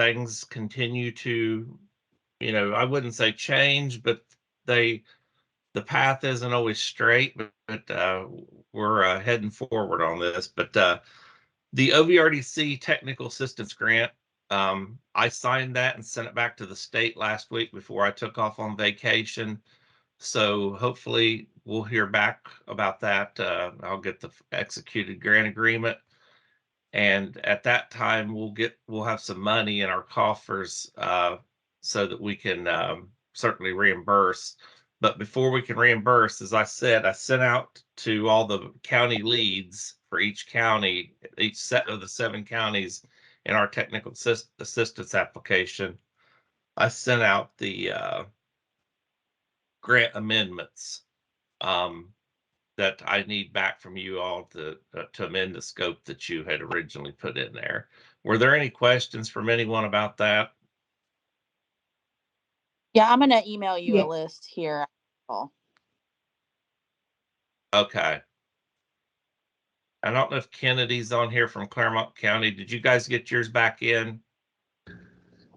things continue to, I wouldn't say change, but the path isn't always straight, but we're heading forward on this. But the OVRDC Technical Assistance Grant, I signed that and sent it back to the state last week before I took off on vacation. So hopefully we'll hear back about that. I'll get the executed grant agreement. And at that time, we'll have some money in our coffers so that we can certainly reimburse. But before we can reimburse, as I said, I sent out to all the county leads for each county, each set of the 7 counties in our technical assistance application. I sent out the grant amendments that I need back from you all to amend the scope that you had originally put in there. Were there any questions from anyone about that? Yeah, I'm going to email you a list here. Okay. I don't know if Kennedy's on here from Claremont County. Did you guys get yours back in?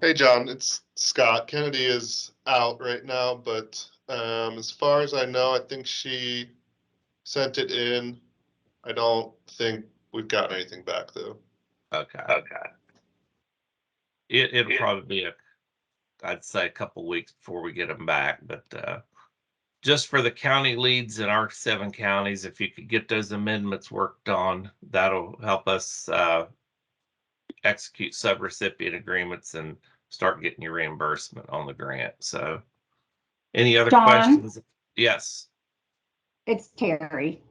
Hey, John, it's Scott. Kennedy is out right now, but as far as I know, I think she sent it in. I don't think we've gotten anything back, though. Okay. It'll probably be I'd say a couple weeks before we get them back, but just for the county leads in our 7 counties, if you could get those amendments worked on, that'll help us execute subrecipient agreements and start getting your reimbursement on the grant. So any other questions? Yes. It's Terry.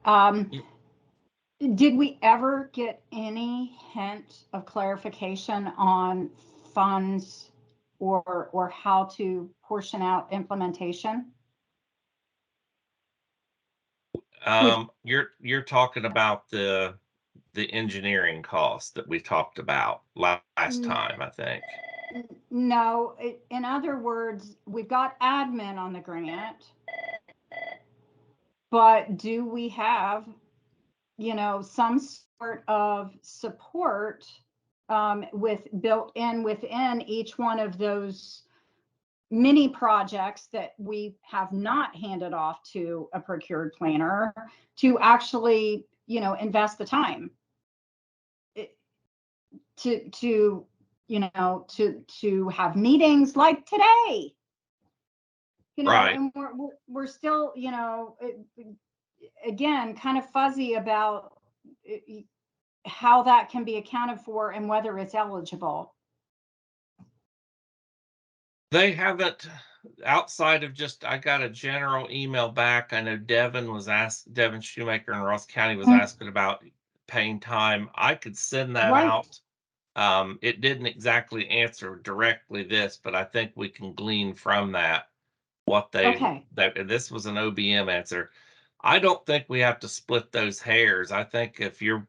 Did we ever get any hint of clarification on funds or how to portion out implementation? You're talking about the engineering costs that we talked about last time, I think. No, in other words, we've got admin on the grant, but do we have, some sort of support built in within each one of those mini projects that we have not handed off to a procured planner to actually, invest the time to have meetings like today, right. And we're still, again, kind of fuzzy about how that can be accounted for and whether it's eligible. They haven't, outside of just, I got a general email back. I know Devin Shoemaker in Ross County was asking about paying time. I could send that out. It didn't exactly answer directly this, but I think we can glean from that what this was an OBM answer. I don't think we have to split those hairs. I think if you're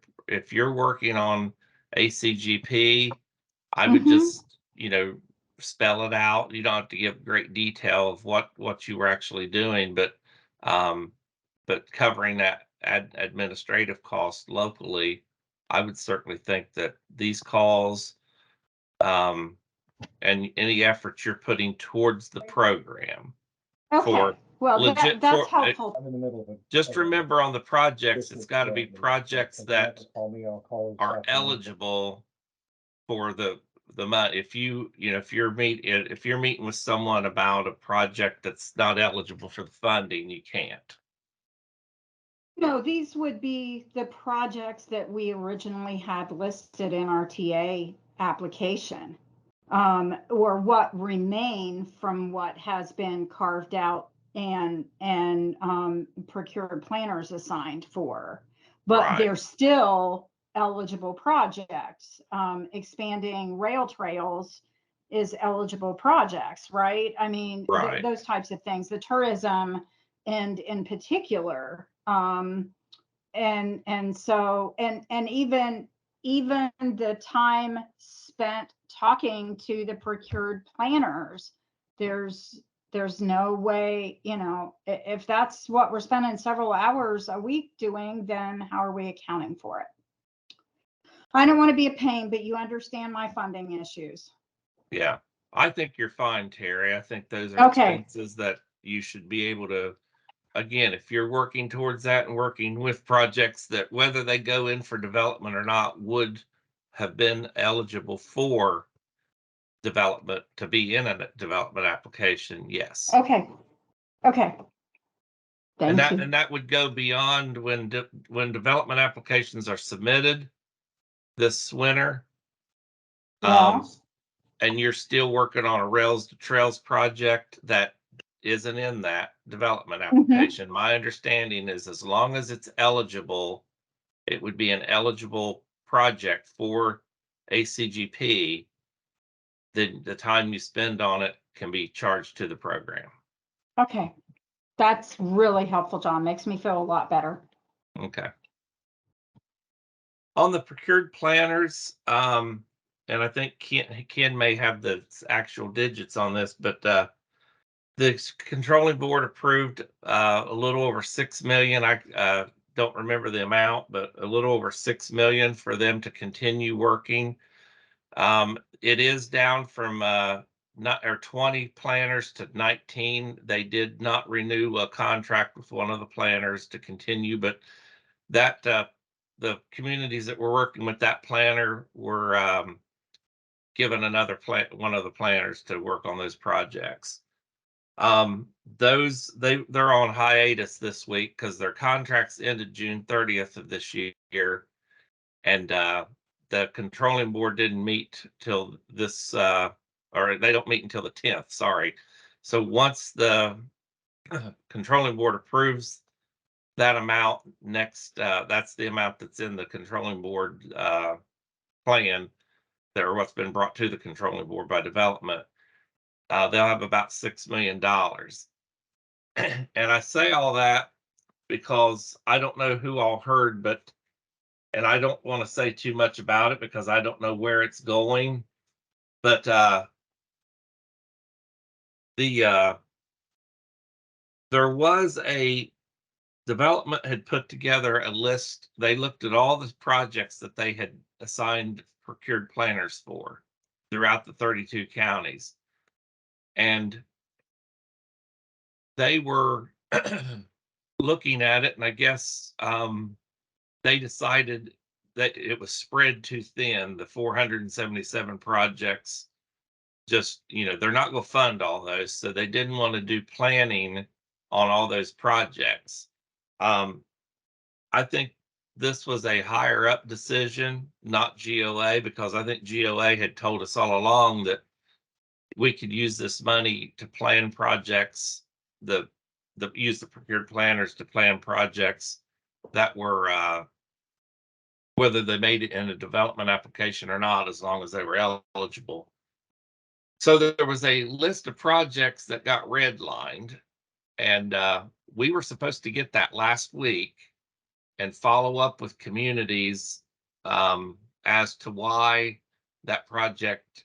working on ACGP, I would just, spell it out. You don't have to give great detail of what you were actually doing, but covering that administrative cost locally, I would certainly think that these calls and any efforts you're putting towards the program for legit, that's helpful. Just remember on the projects, it's got to be projects that are eligible for the money. If you're meeting with someone about a project that's not eligible for the funding, you can't. No, these would be the projects that we originally had listed in our TA application, or what remain from what has been carved out and procured planners assigned for, but they're still eligible projects. Expanding rail trails is eligible projects, right? I mean, those types of things, the tourism and in particular, and so even the time spent talking to the procured planners, there's no way, if that's what we're spending several hours a week doing, then how are we accounting for it? I don't want to be a pain, but you understand my funding issues. Yeah, I think you're fine, Terry. I think those are Okay. expenses that you should be able to, again, if you're working towards that and working with projects that whether they go in for development or not would have been eligible for development to be in a development application, yes. Okay. Okay. And Thank you. that would go beyond when development applications are submitted this winter. Yeah. And you're still working on a rails to trails project that isn't in that development application. My understanding is as long as it's eligible, it would be an eligible project for ACGP, then the time you spend on it can be charged to the program. Okay. That's really helpful, John. Makes me feel a lot better. Okay. On the procured planners, and I think Ken may have the actual digits on this, but the controlling board approved a little over 6 million. I don't remember the amount, but a little over 6 million for them to continue working. It is down from 20 planners to 19. They did not renew a contract with one of the planners to continue, but that the communities that were working with that planner were given one of the planners to work on those projects. They're on hiatus this week because their contracts ended June 30th of this year, and the controlling board didn't meet till this or they don't meet until the 10th, sorry. So once the controlling board approves that amount next, that's the amount that's in the controlling board plan, or what's been brought to the controlling board by development. They'll have about $6 million. And I say all that because I don't know who all heard, and I don't want to say too much about it because I don't know where it's going, but there was a development had put together a list. They looked at all the projects that they had assigned procured planners for throughout the 32 counties. And they were looking at it, and I guess they decided that it was spread too thin, the 477 projects. Just, they're not going to fund all those, so they didn't want to do planning on all those projects. I think this was a higher up decision, not GOA, because I think GOA had told us all along that we could use this money to plan projects, use the procured planners to plan projects that were whether they made it in a development application or not, as long as they were eligible. So there was a list of projects that got redlined, and we were supposed to get that last week and follow up with communities as to why that project,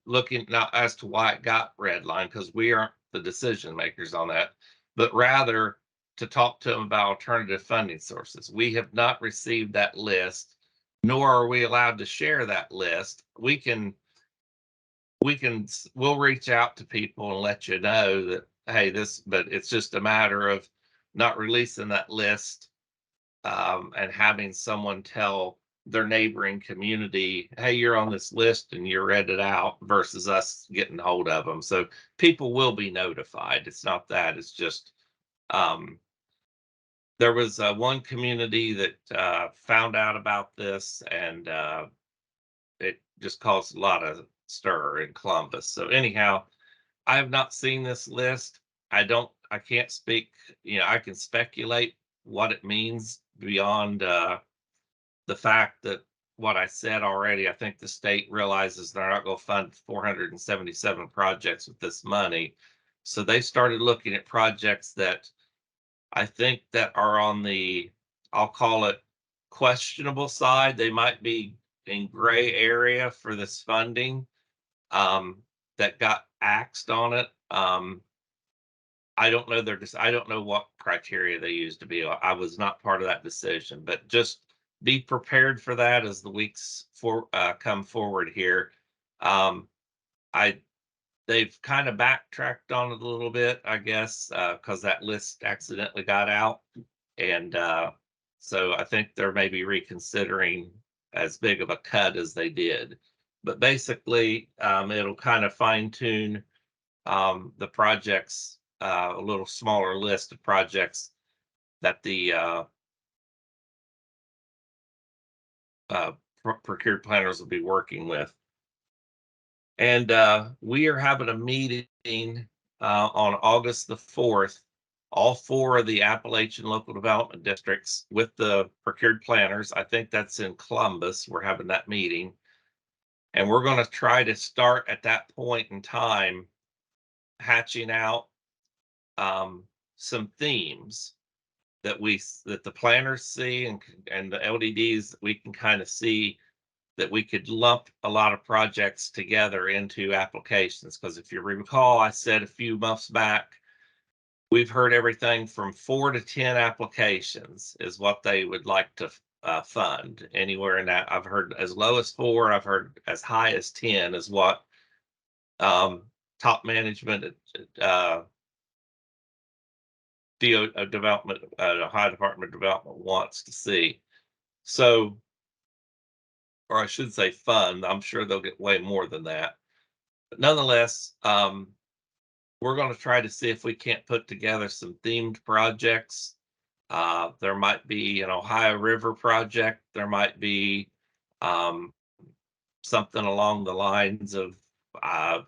looking not as to why it got redlined, because we aren't the decision makers on that, but rather to talk to them about alternative funding sources. We have not received that list, nor are we allowed to share that list. We'll reach out to people and let you know that, hey, but it's just a matter of not releasing that list and having someone tell their neighboring community, hey, you're on this list and you're read it out, versus us getting hold of them. So people will be notified. It's not that, it's just there was one community that found out about this, and it just caused a lot of stir in Columbus. So anyhow, I have not seen this list. I can't speak, I can speculate what it means beyond the fact that what I said already. I think the state realizes they're not going to fund 477 projects with this money. So they started looking at projects that I think that are on the, I'll call it, questionable side. They might be in gray area for this funding that got axed on it. I don't know I don't know what criteria they used to be. I was not part of that decision, but just be prepared for that as the weeks come forward here. they've kind of backtracked on it a little bit, I guess, because that list accidentally got out. And so I think they're maybe reconsidering as big of a cut as they did. But basically, it'll kind of fine tune the projects, a little smaller list of projects that the procured planners will be working with. And we are having a meeting on August the 4th, all 4 of the Appalachian local development districts with the procured planners. I think that's in Columbus. We're having that meeting. And we're going to try to start at that point in time hatching out some themes that the planners see and the LDDs that we can kind of see that we could lump a lot of projects together into applications. Because if you recall, I said a few months back, we've heard everything from 4 to 10 applications is what they would like to fund. Anywhere in that, I've heard as low as 4, I've heard as high as 10 is what top management development, Ohio Department of Development wants to see. So, or I should say fund, I'm sure they'll get way more than that. But nonetheless, we're going to try to see if we can't put together some themed projects. There might be an Ohio River project. There might be something along the lines of, I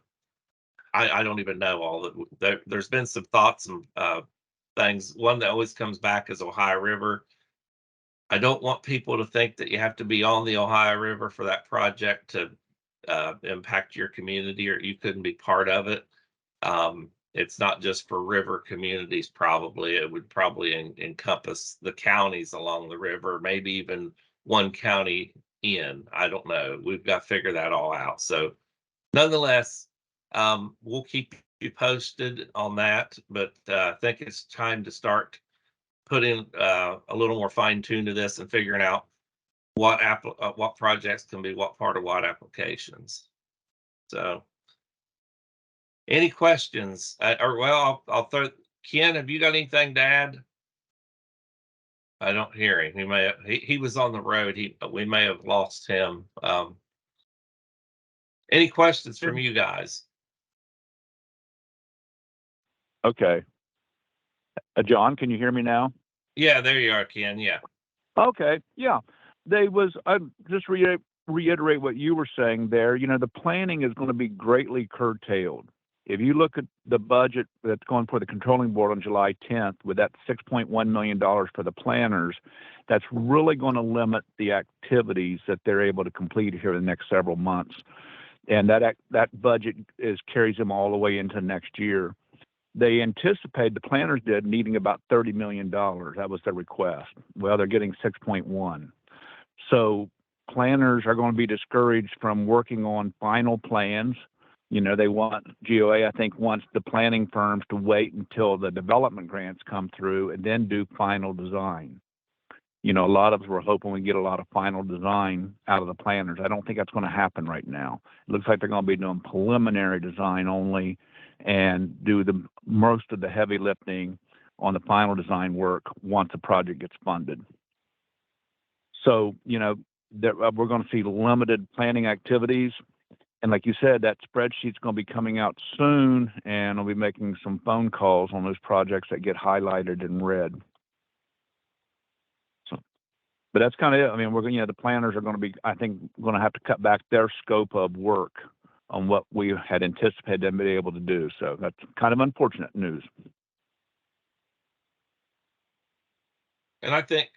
don't even know all that. There's been some thoughts and things. One that always comes back is Ohio River. I don't want people to think that you have to be on the Ohio River for that project to impact your community, or you couldn't be part of it. It's not just for river communities, probably. It would probably encompass the counties along the river, maybe even one county in. I don't know. We've got to figure that all out. So nonetheless, we'll keep you posted on that, but I think it's time to start putting a little more fine tune to this and figuring out what projects can be what part of what applications. So, any questions? I'll throw. Ken, have you got anything to add? I don't hear him. He was on the road. We may have lost him. Any questions from you guys? Okay. John, can you hear me now? Yeah, there you are, Ken. Yeah. Okay. Yeah. I just reiterate what you were saying there. You know, the planning is going to be greatly curtailed. If you look at the budget that's going for the controlling board on July 10th with that $6.1 million for the planners, that's really going to limit the activities that they're able to complete here in the next several months. And that budget carries them all the way into next year. They anticipate, the planners did, needing about $30 million. That was their request. Well, they're getting 6.1. So planners are going to be discouraged from working on final plans. You know, GOA, I think, wants the planning firms to wait until the development grants come through and then do final design. You know, a lot of us were hoping we get a lot of final design out of the planners. I don't think that's going to happen right now. It looks like they're going to be doing preliminary design only and do most of the heavy lifting on the final design work once the project gets funded. So, you know, we're going to see limited planning activities. And like you said, that spreadsheet's going to be coming out soon, and I'll be making some phone calls on those projects that get highlighted in red. So, but that's kind of it. I mean, the planners are going to be, I think, going to have to cut back their scope of work on what we had anticipated them being able to do. So that's kind of unfortunate news. And I think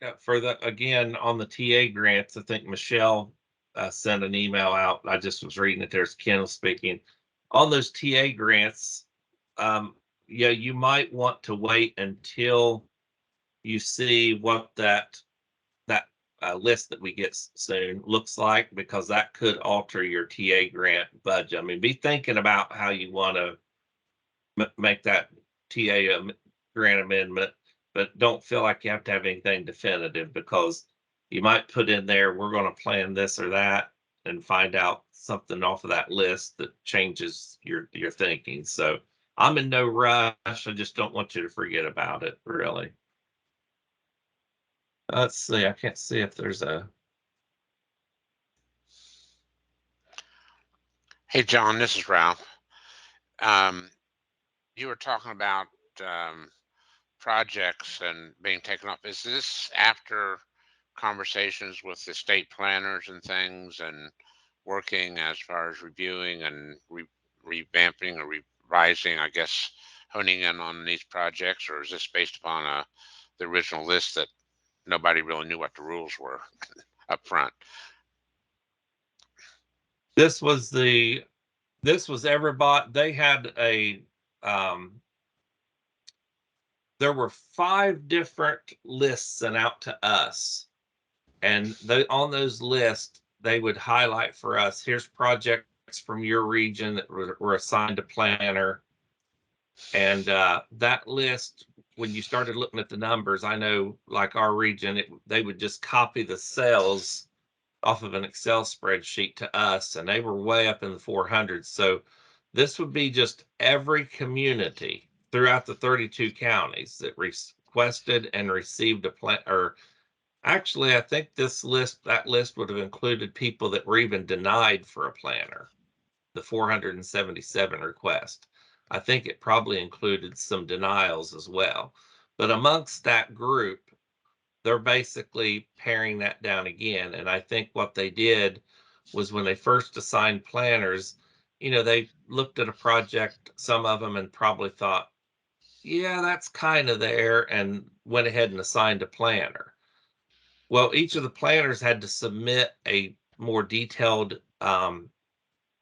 again, on the TA grants, I think Michelle sent an email out. I just was reading it. There's Ken speaking on those TA grants. Yeah, you might want to wait until you see what that list that we get soon looks like, because that could alter your TA grant budget. I mean, be thinking about how you want to make that TA grant amendment, but don't feel like you have to have anything definitive, because you might put in there, we're going to plan this or that, and find out something off of that list that changes your thinking. So I'm in no rush. I just don't want you to forget about it, really. Let's see. I can't see if there's a. Hey, John, this is Ralph. You were talking about projects and being taken off. Is this after conversations with the state planners and things, and working as far as reviewing and revamping or revising, I guess, honing in on these projects, or is this based upon the original list that nobody really knew what the rules were up front? This was everybody. They had a there were 5 different lists sent out to us, and on those lists they would highlight for us, here's projects from your region that were assigned to planner. And that list, when you started looking at the numbers, I know like our region, they would just copy the cells off of an Excel spreadsheet to us, and they were way up in the 400s. So this would be just every community throughout the 32 counties that requested and received a plan. Or actually, I think that list would have included people that were even denied for a planner, the 477 requests. I think it probably included some denials as well. But amongst that group, they're basically paring that down again. And I think what they did was, when they first assigned planners, they looked at a project, some of them, and probably thought, yeah, that's kind of there, and went ahead and assigned a planner. Well, each of the planners had to submit a more detailed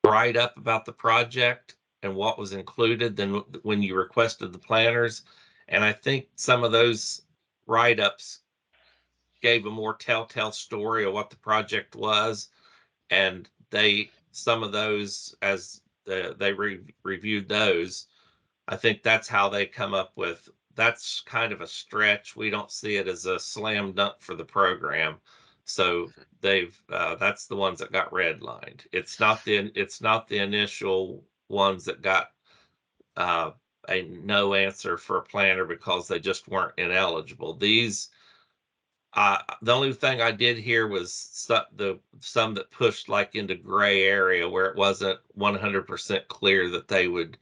write-up about the project and what was included than when you requested the planners. And I think some of those write-ups gave a more telltale story of what the project was. And some of those, as they reviewed those, I think that's how they come up with, that's kind of a stretch. We don't see it as a slam dunk for the program. So that's the ones that got redlined. It's not the initial ones that got a no answer for a planner because they just weren't ineligible. These, the only thing I did hear was some that pushed like into gray area where it wasn't 100% clear that they would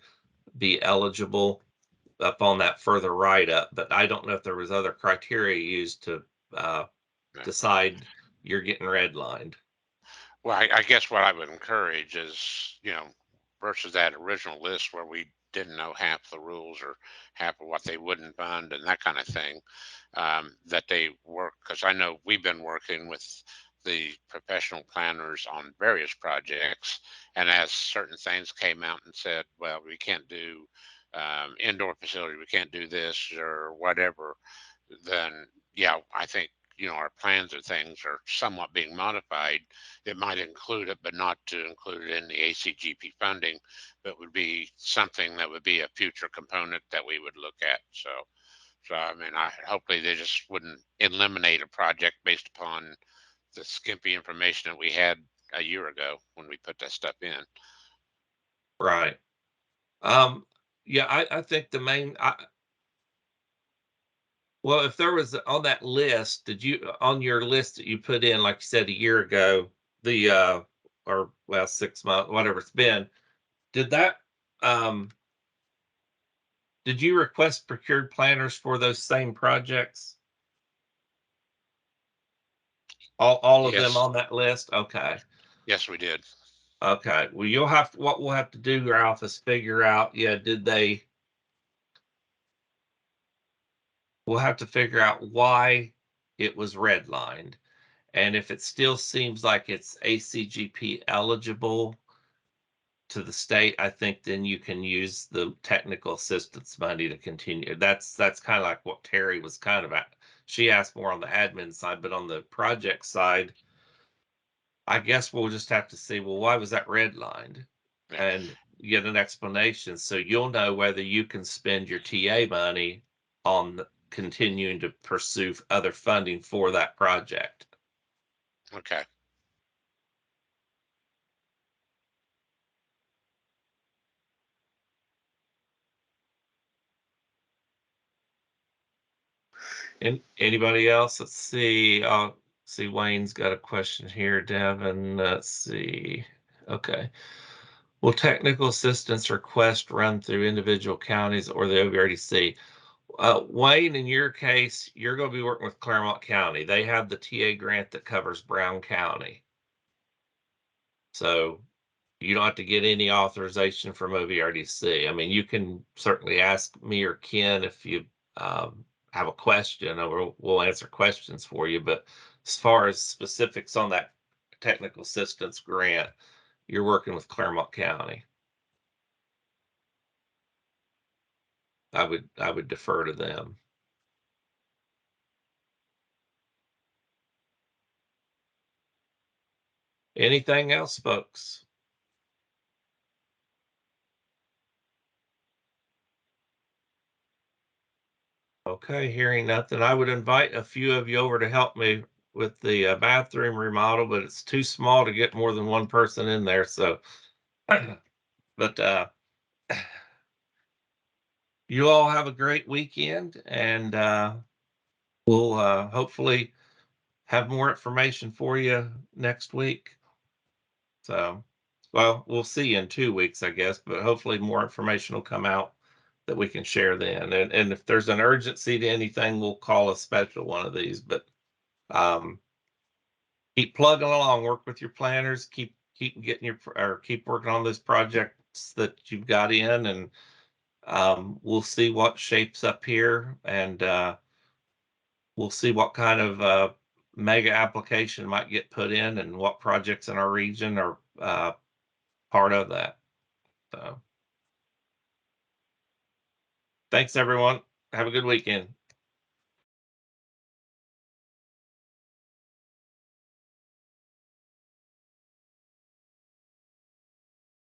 be eligible up on that further write-up. But I don't know if there was other criteria used to decide you're getting redlined. Well, I guess what I would encourage is, versus that original list where we didn't know half the rules or half of what they wouldn't fund and that kind of thing, that they work, because I know we've been working with the professional planners on various projects, and as certain things came out and said, well, we can't do indoor facility, we can't do this or whatever, then yeah, I think our plans or things are somewhat being modified. It might include it, but not to include it in the ACGP funding, but would be something that would be a future component that we would look at. So I mean, hopefully they just wouldn't eliminate a project based upon the skimpy information that we had a year ago when we put that stuff in. Right. Yeah, I think the main, well, if there was on that list, on your list that you put in, like you said, a year ago, or well, 6 months, whatever it's been, did you request procured planners for those same projects? All of them Yes. on that list? Okay. Yes, we did. Okay. Well, what we'll have to do, Ralph, is figure out, we'll have to figure out why it was redlined. And if it still seems like it's ACGP eligible to the state, I think then you can use the technical assistance money to continue. That's kind of like what Terry was kind of at. She asked more on the admin side, but on the project side, I guess we'll just have to see, well, why was that redlined? Yeah. And get an explanation, so you'll know whether you can spend your TA money on continuing to pursue other funding for that project. Okay. And anybody else? Let's see. I'll see. Wayne's got a question here. Devin, let's see. Okay. Will technical assistance request run through individual counties or the OVRDC? Wayne, in your case, you're going to be working with Claremont County. They have the TA grant that covers Brown County. So you don't have to get any authorization from OVRDC. I mean, you can certainly ask me or Ken if you have a question, or we'll answer questions for you. But as far as specifics on that technical assistance grant, you're working with Claremont County. I would defer to them. Anything else, folks? Okay, hearing nothing, I would invite a few of you over to help me with the bathroom remodel, but it's too small to get more than one person in there. So, but you all have a great weekend, and we'll hopefully have more information for you next week. So, well, we'll see you in 2 weeks, I guess, but hopefully more information will come out that we can share then. And if there's an urgency to anything, we'll call a special one of these. But keep plugging along, work with your planners, keep getting keep working on those projects that you've got in, and we'll see what shapes up here, and we'll see what kind of mega application might get put in and what projects in our region are part of that. So thanks, everyone. Have a good weekend.